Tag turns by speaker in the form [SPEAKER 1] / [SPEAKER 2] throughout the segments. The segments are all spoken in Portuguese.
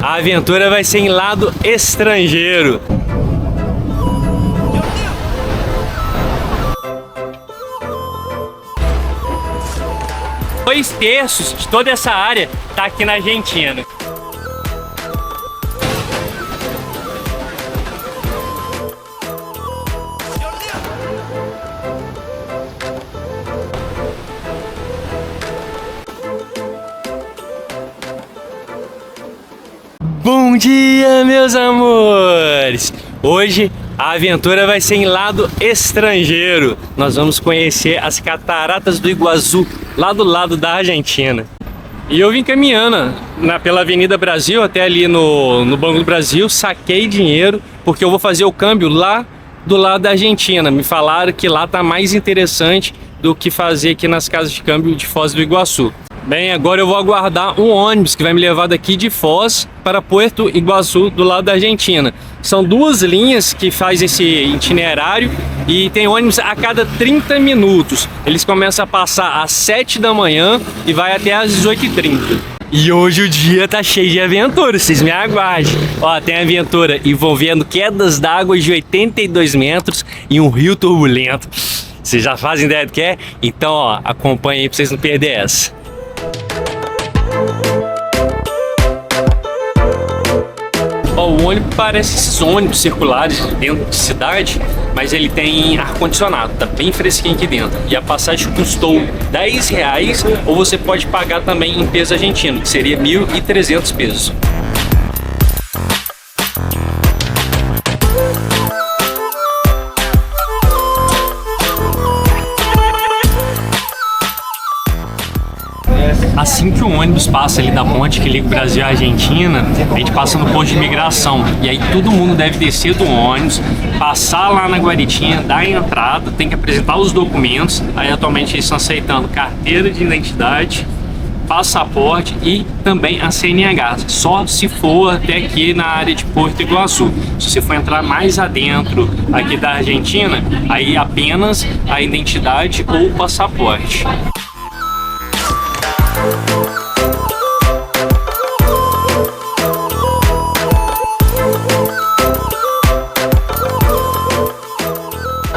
[SPEAKER 1] A aventura vai ser em lado estrangeiro. Dois terços de toda essa área tá aqui na Argentina. Bom dia, meus amores! Hoje a aventura vai ser em lado estrangeiro. Nós vamos conhecer as cataratas do Iguaçu, lá do lado da Argentina. E eu vim caminhando pela Avenida Brasil até ali no Banco do Brasil, saquei dinheiro porque eu vou fazer o câmbio lá do lado da Argentina. Me falaram que lá tá mais interessante do que fazer aqui nas casas de câmbio de Foz do Iguaçu. Bem, agora eu vou aguardar um ônibus que vai me levar daqui de Foz para Puerto Iguaçu, do lado da Argentina. São duas linhas que faz esse itinerário e tem ônibus a cada 30 minutos. Eles começam a passar às 7 da manhã e vai até às 18h30. E hoje o dia tá cheio de aventuras, vocês me aguardem. Ó, tem aventura envolvendo quedas d'água de 82 metros e um rio turbulento. Vocês já fazem ideia do que é? Então, ó, acompanha aí pra vocês não perderem essa. O ônibus parece esses ônibus circulares dentro de cidade, mas ele tem ar-condicionado, tá bem fresquinho aqui dentro. E a passagem custou R$10, ou você pode pagar também em peso argentino, que seria 1.300 pesos. Assim que o ônibus passa ali da ponte que liga o Brasil à Argentina, a gente passa no posto de imigração. E aí todo mundo deve descer do ônibus, passar lá na guaritinha, dar a entrada, tem que apresentar os documentos. Aí atualmente eles estão aceitando carteira de identidade, passaporte e também a CNH, só se for até aqui na área de Porto Iguaçu. Se você for entrar mais adentro aqui da Argentina, aí apenas a identidade ou o passaporte.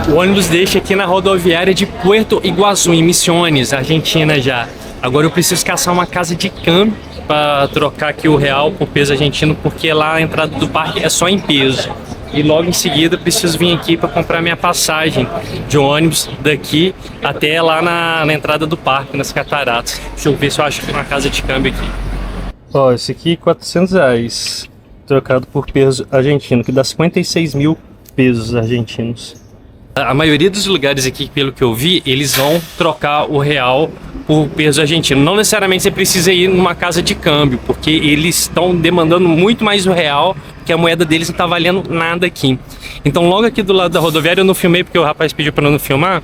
[SPEAKER 1] O ônibus deixa aqui na rodoviária de Puerto Iguaçu, em Misiones, Argentina já. Agora eu preciso caçar uma casa de câmbio para trocar aqui o real por peso argentino, porque lá a entrada do parque é só em peso. E logo em seguida preciso vir aqui para comprar minha passagem de ônibus daqui até lá na entrada do parque, nas cataratas. Deixa eu ver se eu acho uma casa de câmbio aqui. Ó, esse aqui R$400, trocado por peso argentino, que dá 56 mil pesos argentinos. A maioria dos lugares aqui, pelo que eu vi, eles vão trocar o real por peso argentino. Não necessariamente você precisa ir numa casa de câmbio, porque eles estão demandando muito mais o real, que a moeda deles não está valendo nada aqui. Então logo aqui do lado da rodoviária, eu não filmei porque o rapaz pediu para não filmar,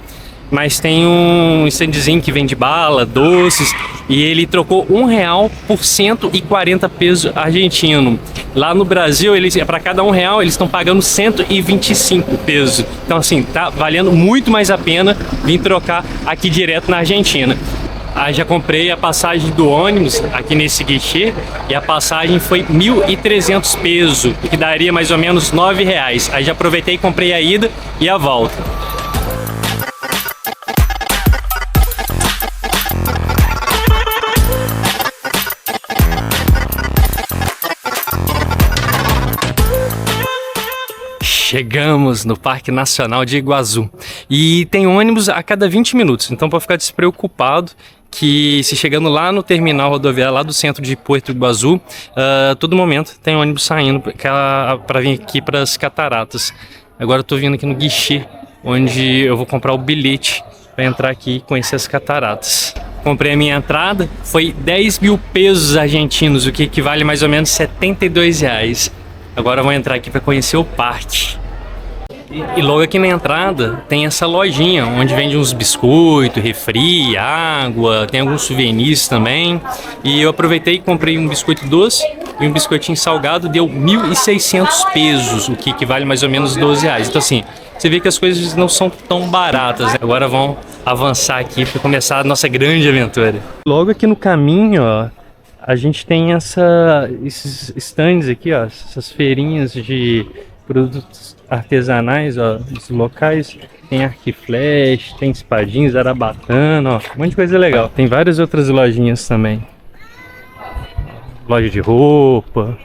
[SPEAKER 1] mas tem um standzinho que vende bala, doces, e ele trocou R$1 por 140 pesos argentino. Lá no Brasil, para cada R$1 eles estão pagando 125 pesos. Então assim, tá valendo muito mais a pena vir trocar aqui direto na Argentina. Aí já comprei a passagem do ônibus aqui nesse guichê e a passagem foi 1.300 pesos, que daria mais ou menos R$9. Aí já aproveitei e comprei a ida e a volta. Chegamos no Parque Nacional de Iguaçu e tem ônibus a cada 20 minutos, então pode ficar despreocupado que se chegando lá no terminal rodoviário lá do centro de Puerto Iguaçu, todo momento tem ônibus saindo para vir aqui para as cataratas. Agora eu tô vindo aqui no guichê, onde eu vou comprar o bilhete para entrar aqui e conhecer as cataratas. Comprei a minha entrada, foi 10 mil pesos argentinos, o que equivale mais ou menos R$72. Agora eu vou entrar aqui para conhecer o parque. E logo aqui na entrada tem essa lojinha onde vende uns biscoitos, refri, água, tem alguns souvenirs também. E eu aproveitei e comprei um biscoito doce e um biscoitinho salgado, deu 1.600 pesos, o que equivale mais ou menos R$12. Então assim, você vê que as coisas não são tão baratas, né? Agora vamos avançar aqui para começar a nossa grande aventura. Logo aqui no caminho, ó, a gente tem esses stands aqui, ó, essas feirinhas de produtos artesanais, ó, dos locais. Tem arco e flecha, tem espadinhas, zarabatana, ó, um monte de coisa legal. Tem várias outras lojinhas também. Loja de roupa.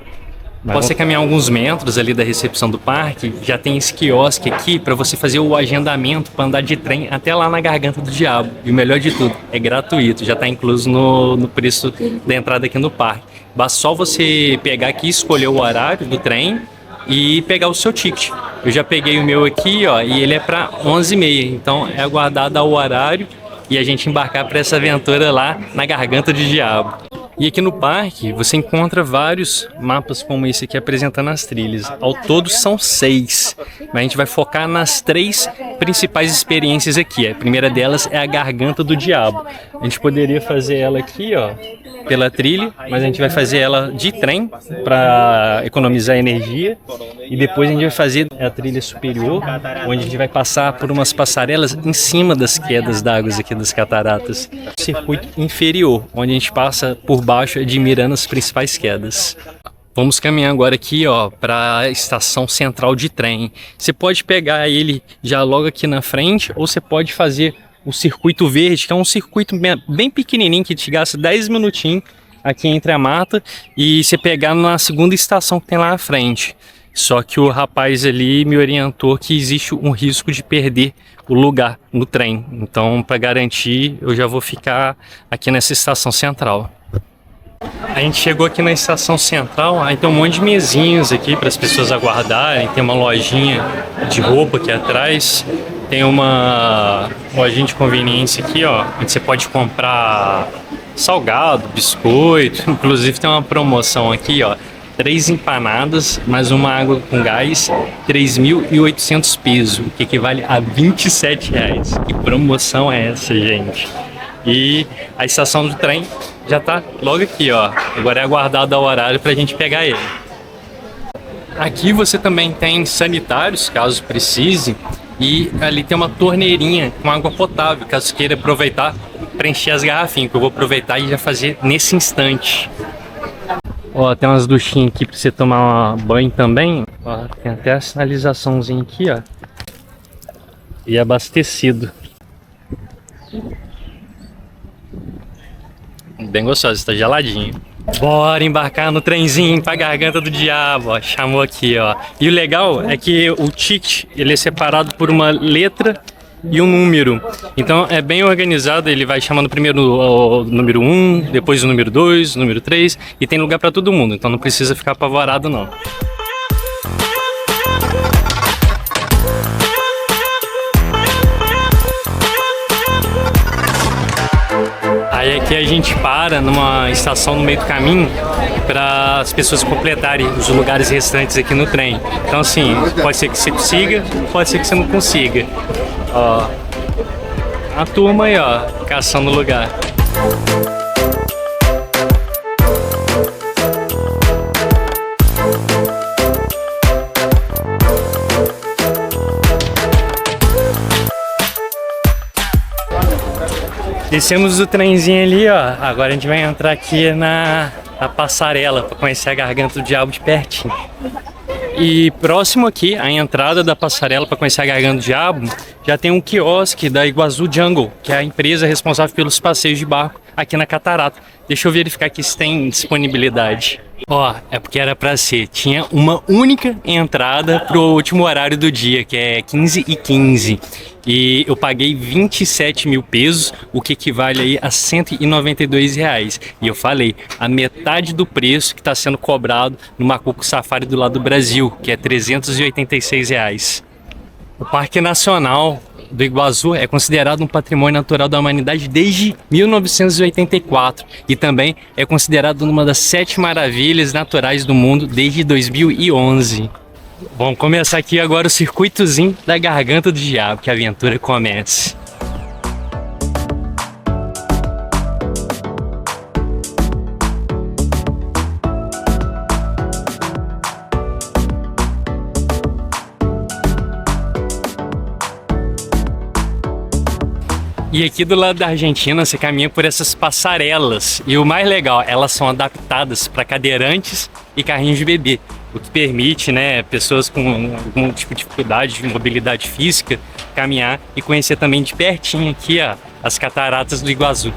[SPEAKER 1] Você caminhar alguns metros ali da recepção do parque, já tem esse quiosque aqui para você fazer o agendamento para andar de trem até lá na Garganta do Diabo. E o melhor de tudo, é gratuito, já está incluso no preço da entrada aqui no parque. Basta só você pegar aqui, escolher o horário do trem e pegar o seu ticket. Eu já peguei o meu aqui, ó, e ele é para 11h30, então é aguardado ao horário e a gente embarcar para essa aventura lá na Garganta do Diabo. E aqui no parque você encontra vários mapas como esse aqui apresentando as trilhas. Ao todo são 6, mas a gente vai focar nas 3 principais experiências aqui. A primeira delas é a Garganta do Diabo. A gente poderia fazer ela aqui, ó, pela trilha, mas a gente vai fazer ela de trem para economizar energia. E depois a gente vai fazer a trilha superior, onde a gente vai passar por umas passarelas em cima das quedas d'água aqui das cataratas. Circuito inferior, onde a gente passa por baixo admirando as principais quedas. Vamos caminhar agora aqui, ó, para a estação central de trem. Você pode pegar ele já logo aqui na frente, ou você pode fazer o circuito verde, que é um circuito bem pequenininho que te gasta 10 minutinhos aqui entre a mata, e você pegar na segunda estação que tem lá à frente. Só que o rapaz ali me orientou que existe um risco de perder o lugar no trem. Então, para garantir, eu já vou ficar aqui nessa estação central. A gente chegou aqui na estação central, aí tem um monte de mesinhas aqui para as pessoas aguardarem. Tem uma lojinha de roupa aqui atrás. Tem uma lojinha de conveniência aqui, ó, onde você pode comprar salgado, biscoito. Inclusive tem uma promoção aqui, ó. 3 empanadas, mais uma água com gás, 3.800 pesos, o que equivale a R$27. Que promoção é essa, gente? E a estação do trem já tá logo aqui, ó. Agora é aguardado ao horário pra gente pegar ele. Aqui você também tem sanitários, caso precise, e ali tem uma torneirinha com água potável, caso queira aproveitar, preencher as garrafinhas, que eu vou aproveitar e já fazer nesse instante. Ó, tem umas duchinhas aqui pra você tomar banho também. Ó, tem até a sinalizaçãozinha aqui, ó. E abastecido. Bem gostoso, tá geladinho. Bora embarcar no trenzinho pra Garganta do Diabo, ó. Chamou aqui, ó. E o legal é que o ticket, ele é separado por uma letra e um número. Então é bem organizado, ele vai chamando primeiro o número 1, depois o número 2, o número 3, e tem lugar para todo mundo, então não precisa ficar apavorado não. Aí aqui a gente para numa estação no meio do caminho para as pessoas completarem os lugares restantes aqui no trem. Então assim, pode ser que você consiga, pode ser que você não consiga. Ó, a turma aí, ó, caçando lugar. Descemos do trenzinho ali, ó. Agora a gente vai entrar aqui na passarela para conhecer a Garganta do Diabo de pertinho. E próximo aqui, a entrada da passarela para conhecer a Garganta do Diabo, já tem um quiosque da Iguazu Jungle, que é a empresa responsável pelos passeios de barco aqui na Catarata. Deixa eu verificar aqui se tem disponibilidade. Ó, é porque era pra ser. Tinha uma única entrada pro último horário do dia, que é 15h15. E eu paguei 27 mil pesos, o que equivale aí a R$192. E eu falei, a metade do preço que está sendo cobrado no Macuco Safari do lado do Brasil, que é R$386. O Parque Nacional do Iguazu é considerado um patrimônio natural da humanidade desde 1984 e também é considerado uma das 7 maravilhas naturais do mundo desde 2011. Vamos começar aqui agora o circuitozinho da Garganta do Diabo, que a aventura comece. E aqui do lado da Argentina você caminha por essas passarelas. E o mais legal, elas são adaptadas para cadeirantes e carrinhos de bebê. O que permite, né, pessoas com algum tipo de dificuldade de mobilidade física caminhar e conhecer também de pertinho aqui, ó, as cataratas do Iguaçu.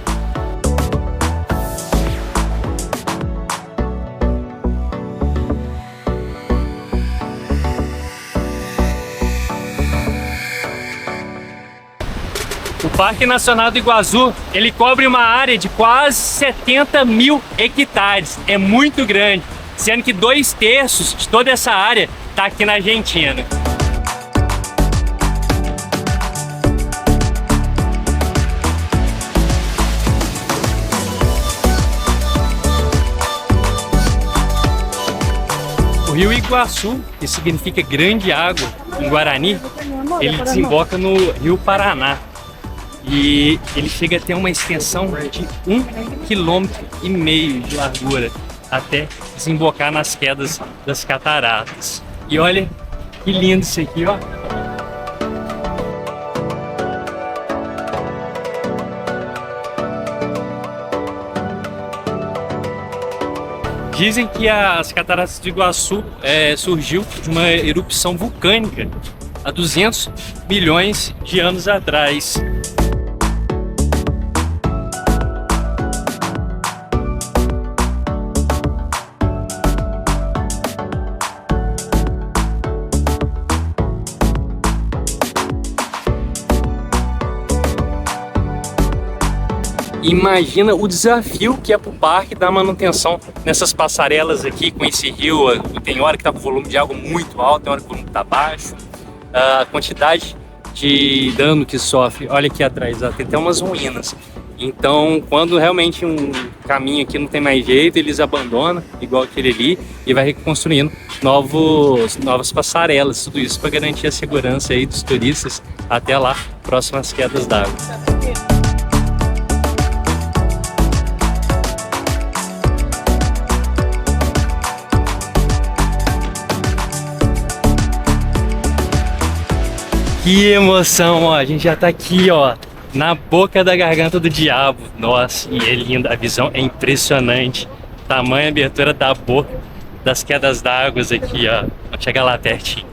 [SPEAKER 1] O Parque Nacional do Iguaçu, ele cobre uma área de quase 70 mil hectares. É muito grande, sendo que 2/3 de toda essa área está aqui na Argentina. O Rio Iguaçu, que significa grande água em Guarani, ele desemboca no Rio Paraná. E ele chega a ter uma extensão de 1,5 km de largura até desembocar nas quedas das cataratas. E olha que lindo isso aqui, ó. Dizem que as cataratas do Iguaçu surgiu de uma erupção vulcânica há 200 milhões de anos atrás. Imagina o desafio que é para o parque dar manutenção nessas passarelas aqui com esse rio. Tem hora que está com o volume de água muito alto, tem hora que o volume está baixo. A quantidade de dano que sofre, olha aqui atrás, ó, tem até umas ruínas. Então, quando realmente um caminho aqui não tem mais jeito, eles abandonam, igual aquele ali, e vai reconstruindo novas passarelas. Tudo isso para garantir a segurança aí dos turistas até lá, próximo às quedas d'água. Que emoção, ó, a gente já tá aqui, ó, na boca da garganta do diabo. Nossa, e é linda, a visão é impressionante. Tamanha abertura da boca das quedas d'água aqui, ó. Vamos chegar lá pertinho.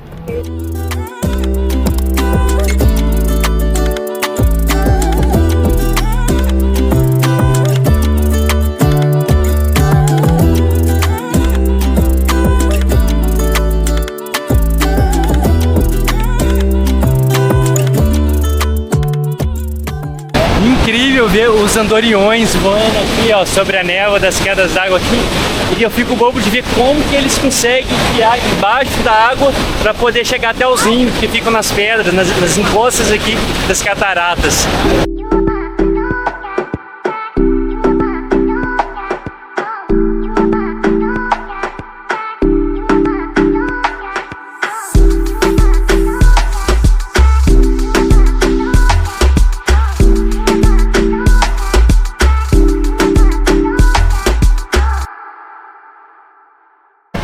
[SPEAKER 1] Incrível ver os andorinhões voando aqui, ó, sobre a névoa das quedas d'água aqui. E eu fico bobo de ver como que eles conseguem enfiar embaixo da água para poder chegar até os ninhos que ficam nas pedras, nas encostas aqui das cataratas.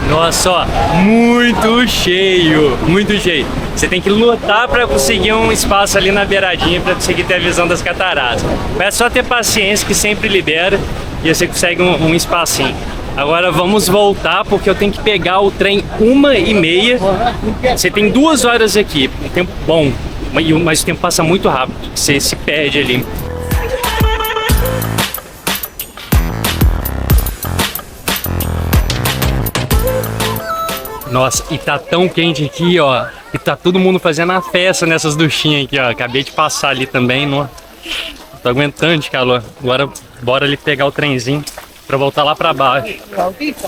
[SPEAKER 1] Nossa, ó, muito cheio, muito cheio. Você tem que lutar para conseguir um espaço ali na beiradinha para conseguir ter a visão das cataratas. Mas é só ter paciência que sempre libera e você consegue um espacinho. Agora vamos voltar porque eu tenho que pegar o trem 1h30. Você tem 2 horas aqui, um tempo bom, mas o tempo passa muito rápido, você se perde ali. Nossa, e tá tão quente aqui, ó, e tá todo mundo fazendo a festa nessas duchinhas aqui, ó. Acabei de passar ali também, não tô aguentando de calor. Agora bora ali pegar o trenzinho pra voltar lá pra baixo,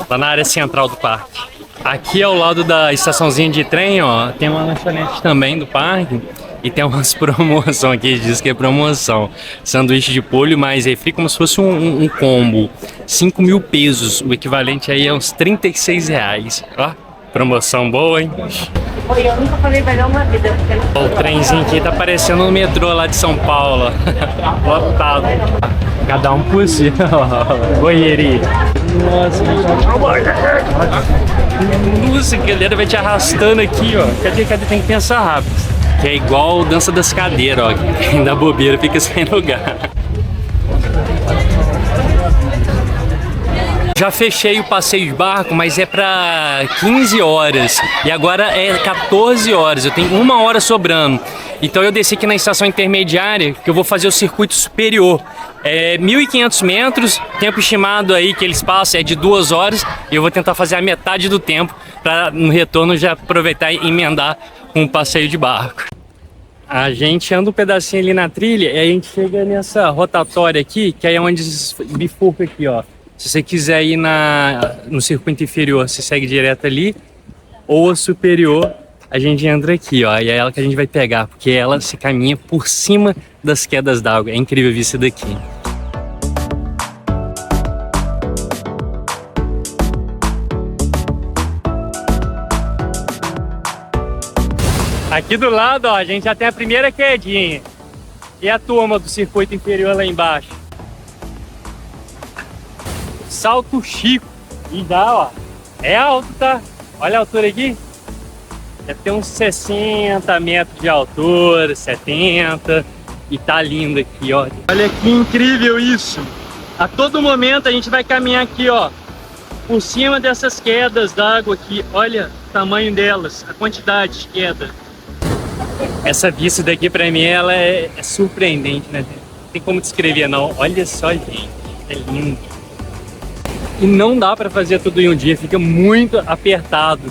[SPEAKER 1] lá na área central do parque. Aqui ao lado da estaçãozinha de trem, ó, tem uma lanchonete também do parque. E tem umas promoções aqui, diz que é promoção. Sanduíche de polho mais refri, como se fosse um combo. 5 mil pesos, o equivalente aí é uns 36 reais. Ó, promoção boa, hein?
[SPEAKER 2] Eu nunca falei melhor uma vida.
[SPEAKER 1] O trenzinho aqui tá parecendo no metrô lá de São Paulo. Lotado. Cada um por si. Banheirinho. Nossa, a galera vai te arrastando aqui, ó. Cadê? Tem que pensar rápido. Que é igual dança das cadeiras, ó. Quem dá bobeira fica sem lugar. Já fechei o passeio de barco, mas é para 15 horas e agora é 14 horas, eu tenho 1 hora sobrando. Então eu desci aqui na estação intermediária, que eu vou fazer o circuito superior. É 1.500 metros, tempo estimado aí que eles passam é de 2 horas e eu vou tentar fazer a metade do tempo para no retorno já aproveitar e emendar com o passeio de barco. A gente anda um pedacinho ali na trilha e a gente chega nessa rotatória aqui, que aí é onde bifurca aqui, ó. Se você quiser ir no circuito inferior, você segue direto ali, ou a superior, a gente entra aqui, ó, e é ela que a gente vai pegar, porque ela se caminha por cima das quedas d'água. É incrível ver isso daqui. Aqui do lado, ó, a gente já tem a primeira quedinha. E a turma do circuito inferior lá embaixo. Salto Chico. E dá, ó. É alto, tá? Olha a altura aqui. Deve ter uns 60 metros de altura, 70. E tá lindo aqui, ó. Olha que incrível isso. A todo momento a gente vai caminhar aqui, ó. Por cima dessas quedas d'água aqui. Olha o tamanho delas, a quantidade de queda. Essa vista daqui pra mim, ela é surpreendente, né? Não tem como descrever, não. Olha só, gente. É lindo. E não dá para fazer tudo em um dia, fica muito apertado.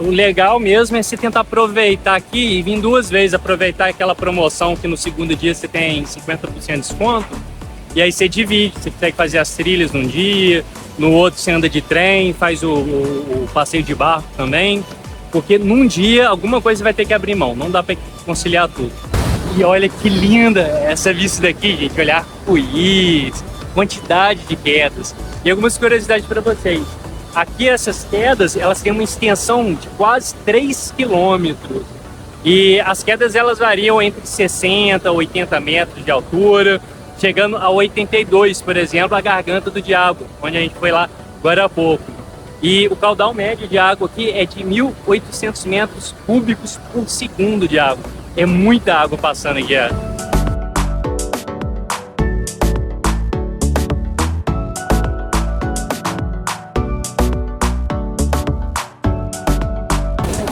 [SPEAKER 1] O legal mesmo é você tentar aproveitar aqui e vir 2 vezes, aproveitar aquela promoção que no segundo dia você tem 50% de desconto. E aí você divide, você consegue fazer as trilhas num dia, no outro você anda de trem, faz o passeio de barco também. Porque num dia alguma coisa vai ter que abrir mão, não dá para conciliar tudo. E olha que linda essa vista daqui, gente, olhar arco-íris, quantidade de quedas. E algumas curiosidades para vocês. Aqui essas quedas, elas têm uma extensão de quase 3 quilômetros. E as quedas elas variam entre 60 a 80 metros de altura, chegando a 82, por exemplo, a Garganta do Diabo, onde a gente foi lá agora há pouco. E o caudal médio de água aqui é de 1.800 metros cúbicos por segundo de água. É muita água passando aqui, ó.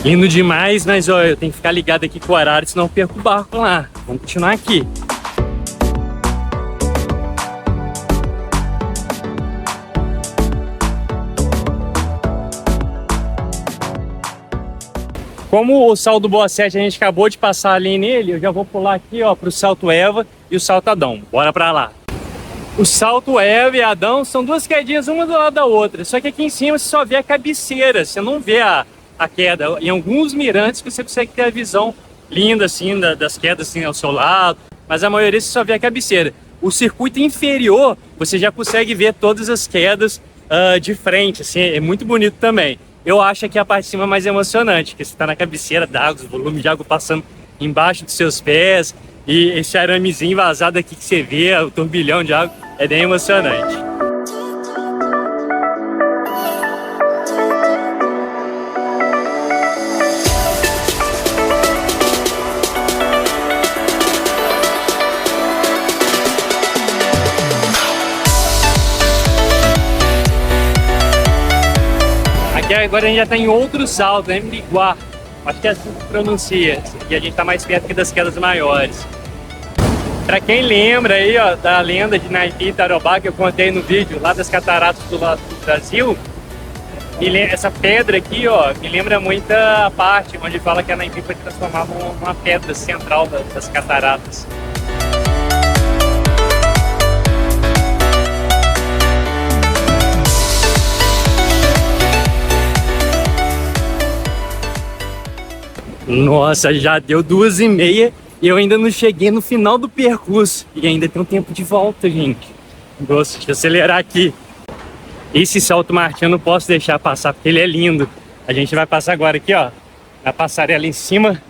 [SPEAKER 1] Lindo demais, mas ó, eu tenho que ficar ligado aqui com o horário, senão eu perco o barco lá. Vamos continuar aqui. Como o salto Boa Sete a gente acabou de passar ali nele, eu já vou pular aqui, ó, pro salto Eva e o salto Adão. Bora pra lá. O salto Eva e Adão são 2 quedinhas uma do lado da outra, só que aqui em cima você só vê a cabeceira, você não vê a queda. Em alguns mirantes você consegue ter a visão linda assim das quedas assim ao seu lado, mas a maioria você só vê a cabeceira. O circuito inferior você já consegue ver todas as quedas de frente, assim, é muito bonito também. Eu acho que a parte de cima é mais emocionante, porque você está na cabeceira d'água, o volume de água passando embaixo dos seus pés e esse aramezinho vazado aqui que você vê, o turbilhão de água, é bem emocionante. Agora a gente já está em outro salto, né? Mbiguá. Acho que é assim que se pronuncia. E a gente está mais perto que das quedas maiores. Para quem lembra aí, ó, da lenda de Naipi e Tarobá que eu contei no vídeo lá das cataratas do lado do Brasil, essa pedra aqui, ó, me lembra muito a parte onde fala que a Naipi foi transformada numa pedra central das cataratas. Nossa, já deu 2h30 e eu ainda não cheguei no final do percurso. E ainda tem um tempo de volta, gente. Gosto de acelerar aqui. Esse salto Martim eu não posso deixar passar, porque ele é lindo. A gente vai passar agora aqui, ó, na passarela em cima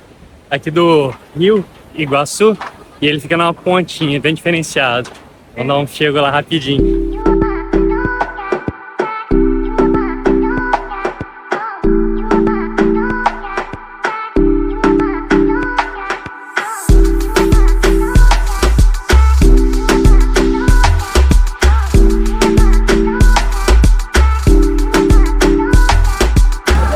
[SPEAKER 1] aqui do Rio Iguaçu. E ele fica numa pontinha, bem diferenciado. Vamos dar um chego lá rapidinho.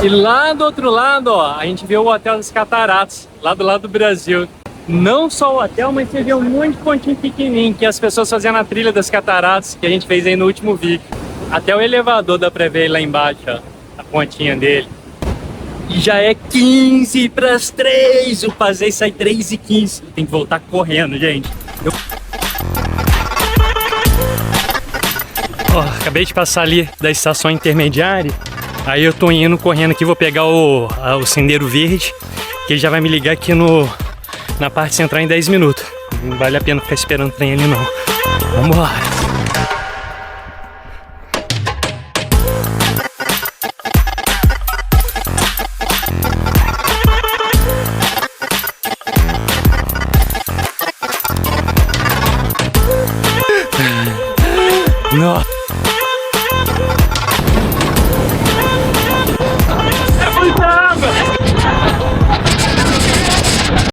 [SPEAKER 1] E lá do outro lado, ó, a gente vê o Hotel das Cataratas, lá do lado do Brasil. Não só o hotel, mas você vê um monte de pontinho pequenininho que as pessoas faziam na trilha das cataratas, que a gente fez aí no último vídeo. Até o elevador dá pra ver lá embaixo, ó, a pontinha dele. E já é 15 para as 3, o passeio sai 3h15. Tem que voltar correndo, gente. Ó, acabei de passar ali da estação intermediária. Aí eu tô indo correndo aqui, vou pegar o Sendeiro Verde, que ele já vai me ligar aqui na parte central em 10 minutos. Não vale a pena ficar esperando o trem ali não. Vambora!